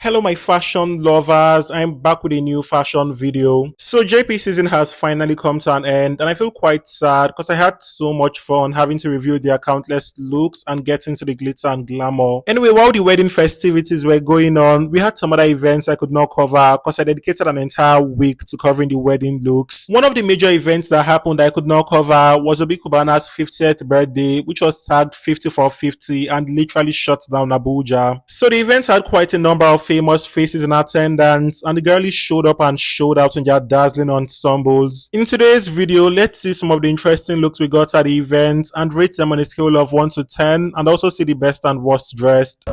Hello my fashion lovers, I'm back with a new fashion video. So JP season has finally come to an end and I feel quite sad because I had so much fun having to review their countless looks and get into the glitzer and glamour. Anyway, while the wedding festivities were going on, we had some other events I could not cover because I dedicated an entire week to covering the wedding looks. One of the major events that happened that I could not cover was Obi Cubana's 50th birthday, which was tagged 50 for 50 and literally shut down Abuja. So the event had quite a number of famous faces in attendance and the girlies showed up and showed out in their dazzling ensembles. In today's video, let's see some of the interesting looks we got at the event and rate them on a scale of 1 to 10 and also see the best and worst dressed.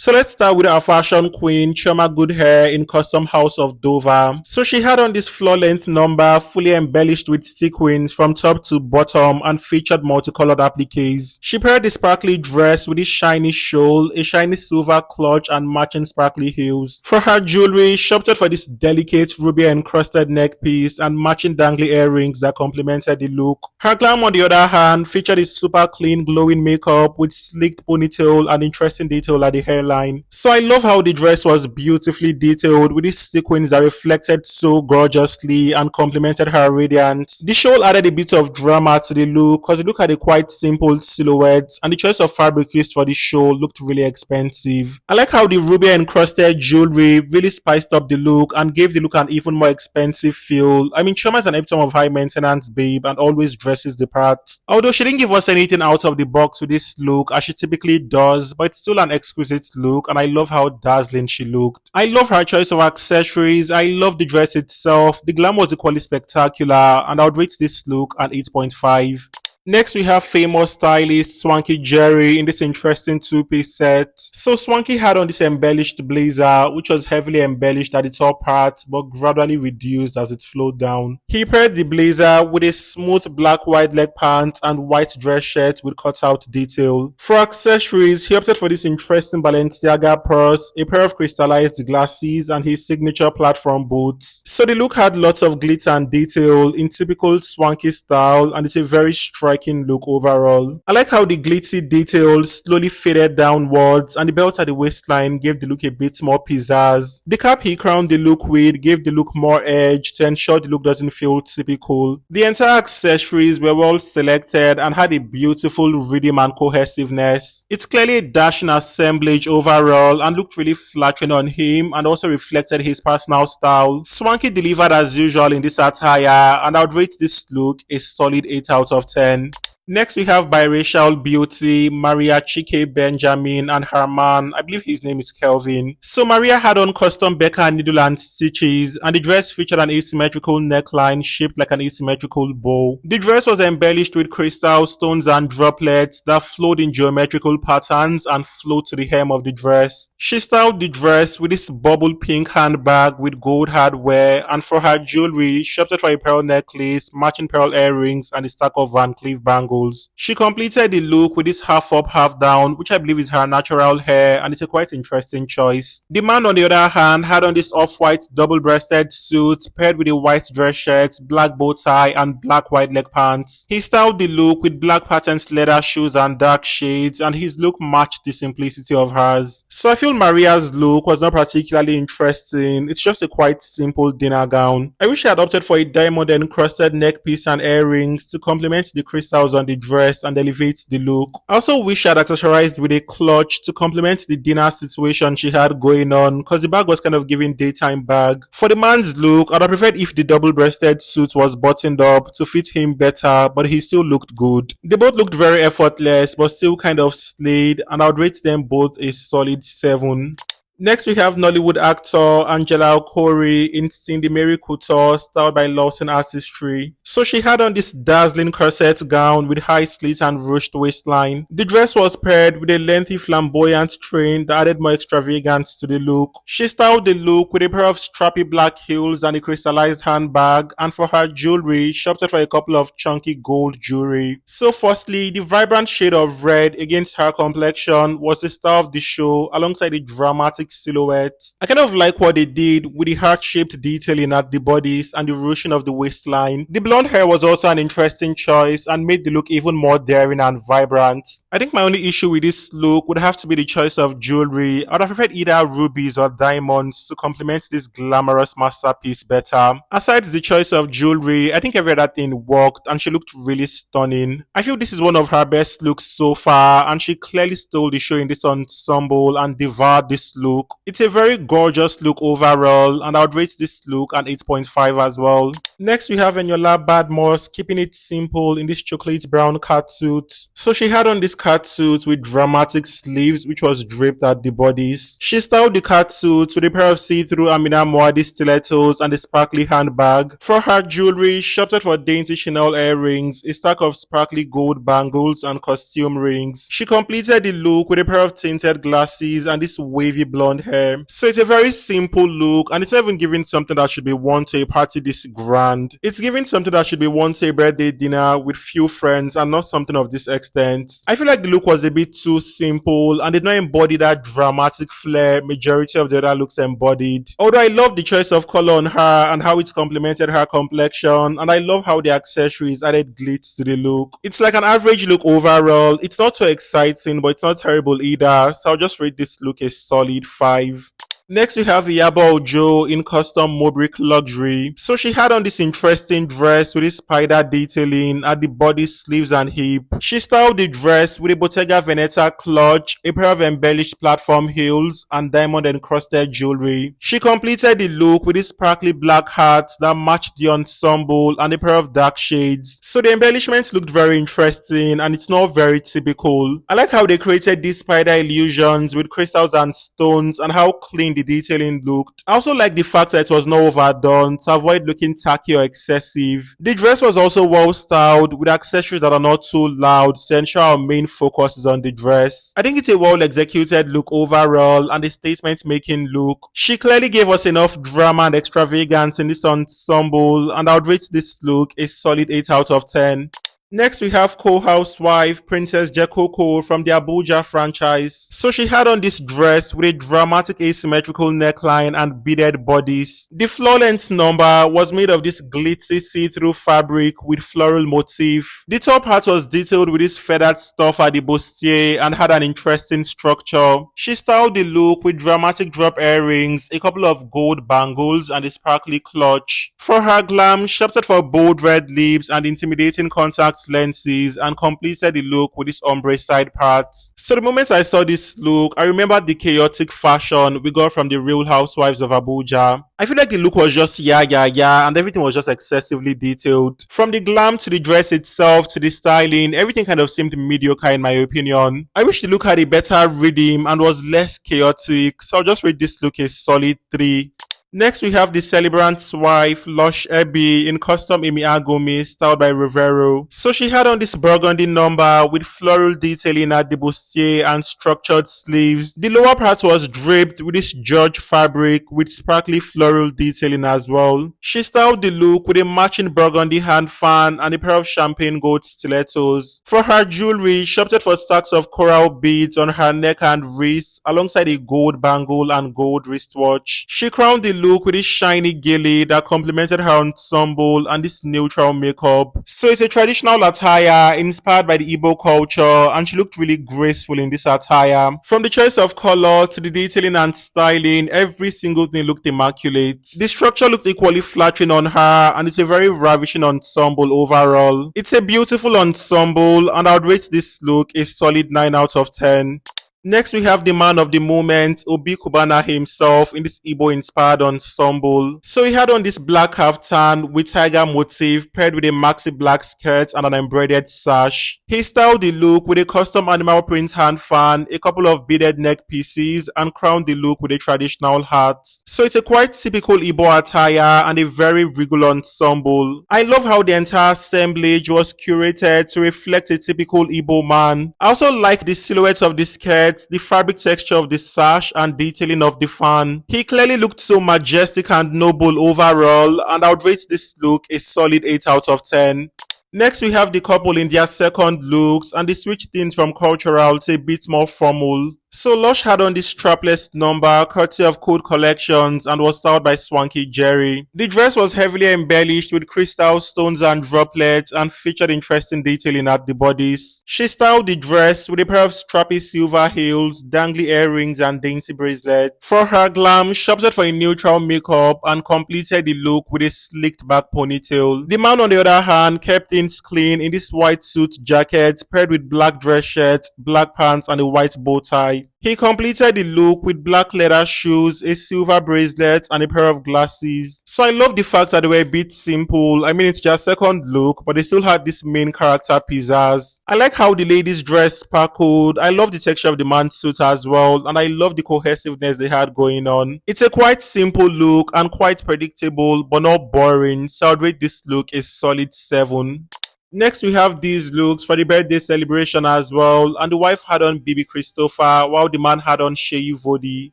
So let's start with our fashion queen, Chioma Goodhair in Custom House of Dover. So she had on this floor-length number fully embellished with sequins from top to bottom and featured multicolored appliques. She paired the sparkly dress with this shiny shawl, a shiny silver clutch and matching sparkly heels. For her jewelry, she opted for this delicate ruby encrusted neck piece and matching dangly earrings that complemented the look. Her glam on the other hand featured this super clean glowing makeup with sleeked ponytail and interesting detail at the hairline. So I love how the dress was beautifully detailed with these sequins that reflected so gorgeously and complemented her radiance. The shawl added a bit of drama to the look because it looked at a quite simple silhouette and the choice of fabric used for the shawl looked really expensive. I like how the ruby encrusted jewelry really spiced up the look and gave the look an even more expensive feel. I mean, Chioma is an epitome of high maintenance babe and always dresses the part. Although she didn't give us anything out of the box with this look as she typically does, but it's still an exquisite look and I love how dazzling she looked. I love her choice of accessories. I love the dress itself. The glam was equally spectacular and I would rate this look an 8.5. Next, we have famous stylist Swanky Jerry in this interesting two-piece set. So Swanky had on this embellished blazer, which was heavily embellished at the top part, but gradually reduced as it flowed down. He paired the blazer with a smooth black wide leg pant and white dress shirt with cutout detail. For accessories, he opted for this interesting Balenciaga purse, a pair of crystallized glasses, and his signature platform boots. So the look had lots of glitter and detail in typical Swanky style, and it's a very striking look overall. I like how the glitzy details slowly faded downwards and the belt at the waistline gave the look a bit more pizzazz. The cap he crowned the look with gave the look more edge to ensure the look doesn't feel typical. The entire accessories were well selected and had a beautiful rhythm and cohesiveness. It's clearly a dashing assemblage overall and looked really flattering on him and also reflected his personal style. Swanky delivered as usual in this attire and I would rate this look a solid 8 out of 10. Next, we have biracial beauty Maria Chike Benjamin and her man, I believe his name is Kelvin. So Maria had on custom Becca needle and stitches and the dress featured an asymmetrical neckline shaped like an asymmetrical bow. The dress was embellished with crystal stones and droplets that flowed in geometrical patterns and flowed to the hem of the dress. She styled the dress with this bubble pink handbag with gold hardware and for her jewelry, she opted for a pearl necklace, matching pearl earrings and a stack of Van Cleef bangles. She completed the look with this half up, half down, which I believe is her natural hair, and it's a quite interesting choice. The man, on the other hand, had on this off-white double-breasted suit paired with a white dress shirt, black bow tie, and black wide leg pants. He styled the look with black patterned leather shoes and dark shades, and his look matched the simplicity of hers. So I feel Maria's look was not particularly interesting. It's just a quite simple dinner gown. I wish I had opted for a diamond encrusted neck piece and earrings to complement the crystals on the dress and elevate the look. I also wish I had accessorized with a clutch to complement the dinner situation she had going on because the bag was kind of giving daytime bag. For the man's look, I'd have preferred if the double-breasted suit was buttoned up to fit him better, but he still looked good. They both looked very effortless but still kind of slayed and I would rate them both a solid 7. Next, we have Nollywood actor Angela Okorie in Cindy Mary Couture, styled by Lawson Artistry. So she had on this dazzling corset gown with high slits and ruched waistline. The dress was paired with a lengthy flamboyant train that added more extravagance to the look. She styled the look with a pair of strappy black heels and a crystallized handbag, and for her jewelry, she opted for a couple of chunky gold jewelry. So firstly, the vibrant shade of red against her complexion was the star of the show alongside the dramatic silhouette. I kind of like what they did with the heart-shaped detailing at the bodies and the ruching of the waistline. The blonde blonde hair was also an interesting choice and made the look even more daring and vibrant. I think my only issue with this look would have to be the choice of jewelry. I would have preferred either rubies or diamonds to complement this glamorous masterpiece better. Aside the choice of jewelry, I think every other thing worked and she looked really stunning. I feel this is one of her best looks so far and she clearly stole the show in this ensemble and devoured this look. It's a very gorgeous look overall and I would rate this look an 8.5 as well. Next we have Eniola Badmus, keeping it simple in this chocolate brown catsuit. So she had on this catsuit with dramatic sleeves which was draped at the bodies. She styled the catsuit with a pair of see-through Amina Muaddi stilettos and a sparkly handbag. For her jewelry, she opted for dainty Chanel earrings, a stack of sparkly gold bangles and costume rings. She completed the look with a pair of tinted glasses and this wavy blonde hair. So it's a very simple look and it's not even giving something that should be worn to a party this grand. It's giving something that should be worn to a birthday dinner with few friends and not something of this extent. I feel like the look was a bit too simple and did not embody that dramatic flair majority of the other looks embodied. Although I love the choice of color on her and how it complemented her complexion, and I love how the accessories added glitz to the look. It's like an average look overall. It's not too exciting, but it's not terrible either, so I'll just rate this look a solid 5. Next we have Iyabo Ojo in custom Mobrick luxury. So she had on this interesting dress with this spider detailing at the body, sleeves and hip. She styled the dress with a Bottega Veneta clutch, a pair of embellished platform heels and diamond encrusted jewelry. She completed the look with this sparkly black hat that matched the ensemble and a pair of dark shades. So the embellishments looked very interesting and it's not very typical. I like how they created these spider illusions with crystals and stones and how clean the detailing looked. I also like the fact that it was not overdone to avoid looking tacky or excessive. The dress was also well styled with accessories that are not too loud to ensure our main focus is on the dress. I think it's a well executed look overall and a statement making look. She clearly gave us enough drama and extravagance in this ensemble and I would rate this look a solid 8 out of 10. Next we have co-housewife Princess Jecoco from the Abuja franchise. So she had on this dress with a dramatic asymmetrical neckline and beaded bodice. The floor-length number was made of this glitzy see-through fabric with floral motif. The top part was detailed with this feathered stuff at the bustier and had an interesting structure. She styled the look with dramatic drop earrings, a couple of gold bangles and a sparkly clutch. For her glam, she opted for bold red lips and intimidating contact lenses and completed the look with this ombre side part. So the moment I saw this look, I remembered the chaotic fashion we got from the Real Housewives of Abuja. I feel like the look was just and everything was just excessively detailed. From the glam to the dress itself to the styling, everything kind of seemed mediocre in my opinion. I wish the look had a better rhythm and was less chaotic, so I'll just rate this look a solid 3. Next, we have the celebrant's wife, Lush Eby, in custom Amy Agumi, styled by Rivero. So she had on this burgundy number with floral detailing at the bustier and structured sleeves. The lower part was draped with this George fabric with sparkly floral detailing as well. She styled the look with a matching burgundy hand fan and a pair of champagne gold stilettos. For her jewelry, she opted for stacks of coral beads on her neck and wrist, alongside a gold bangle and gold wristwatch. She crowned the look with this shiny gilly that complemented her ensemble and this neutral makeup. So it's a traditional attire inspired by the Igbo culture and she looked really graceful in this attire. From the choice of color to the detailing and styling, every single thing looked immaculate. The structure looked equally flattering on her and it's a very ravishing ensemble overall. It's a beautiful ensemble and I would rate this look a solid 9 out of 10. Next, we have the man of the moment, Obi Cubana himself, in this Igbo-inspired ensemble. So he had on this black kaftan with tiger motif paired with a maxi black skirt and an embroidered sash. He styled the look with a custom animal print hand fan, a couple of beaded neck pieces, and crowned the look with a traditional hat. So it's a quite typical Igbo attire and a very regal ensemble. I love how the entire assemblage was curated to reflect a typical Igbo man. I also like the silhouette of the skirt, the fabric texture of the sash and detailing of the fan. He clearly looked so majestic and noble overall and I would rate this look a solid 8 out of 10. Next, we have the couple in their second looks and they switch things from cultural to a bit more formal. So Lush had on this strapless number courtesy of Code Collections and was styled by Swanky Jerry. The dress was heavily embellished with crystal stones and droplets and featured interesting detailing at the bodice. She styled the dress with a pair of strappy silver heels, dangly earrings and dainty bracelet. For her glam, she opted for a neutral makeup and completed the look with a slicked back ponytail. The man on the other hand kept things clean in this white suit jacket paired with black dress shirt, black pants and a white bow tie. He completed the look with black leather shoes, a silver bracelet, and a pair of glasses. So I love the fact that they were a bit simple. I mean, it's just second look, but they still had this main character pizzazz. I like how the lady's dress sparkled. I love the texture of the man's suit as well, and I love the cohesiveness they had going on. It's a quite simple look and quite predictable, but not boring. So I'd rate this look a solid 7. Next, we have these looks for the birthday celebration as well, and the wife had on Bibi Christopher while the man had on Sheyi Vodi.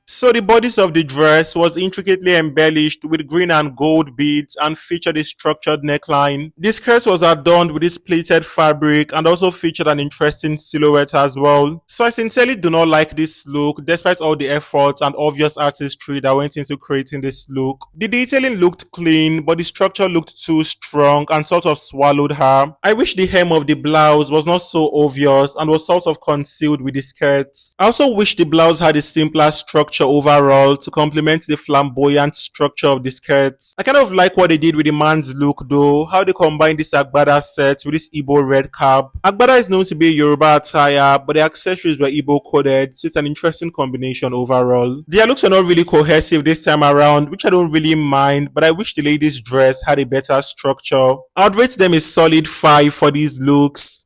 So the bodice of the dress was intricately embellished with green and gold beads and featured a structured neckline. The skirt was adorned with this pleated fabric and also featured an interesting silhouette as well. So I sincerely do not like this look despite all the efforts and obvious artistry that went into creating this look. The detailing looked clean, but the structure looked too strong and sort of swallowed her. I wish the hem of the blouse was not so obvious and was sort of concealed with the skirt. I also wish the blouse had a simpler structure overall to complement the flamboyant structure of the skirt. I kind of like what they did with the man's look though, how they combined this Agbada set with this Igbo red cap. Agbada is known to be a Yoruba attire, but the accessories were Igbo coded, so it's an interesting combination overall. Their looks are not really cohesive this time around, which I don't really mind, but I wish the lady's dress had a better structure. I'd rate them a solid 5 for these looks.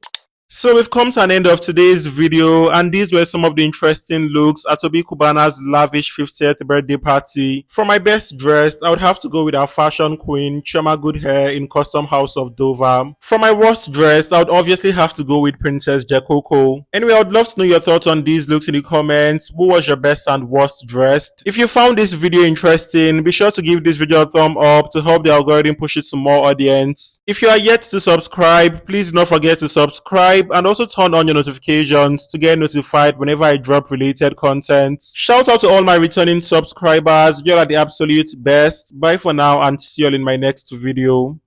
So we've come to an end of today's video, and these were some of the interesting looks at Obi Cubana's Lavish 50th birthday party. For my best dressed, I would have to go with our fashion queen, Chioma Goodhair in Custom House of Dover. For my worst dressed, I would obviously have to go with Princess Jecoco. Anyway, I would love to know your thoughts on these looks in the comments. Who was your best and worst dressed? If you found this video interesting, be sure to give this video a thumb up to help the algorithm push it to more audience. If you are yet to subscribe, please do not forget to subscribe and also turn on your notifications to get notified whenever I drop related content. Shout out to all my returning subscribers. You all are the absolute best. Bye for now and see you all in my next video.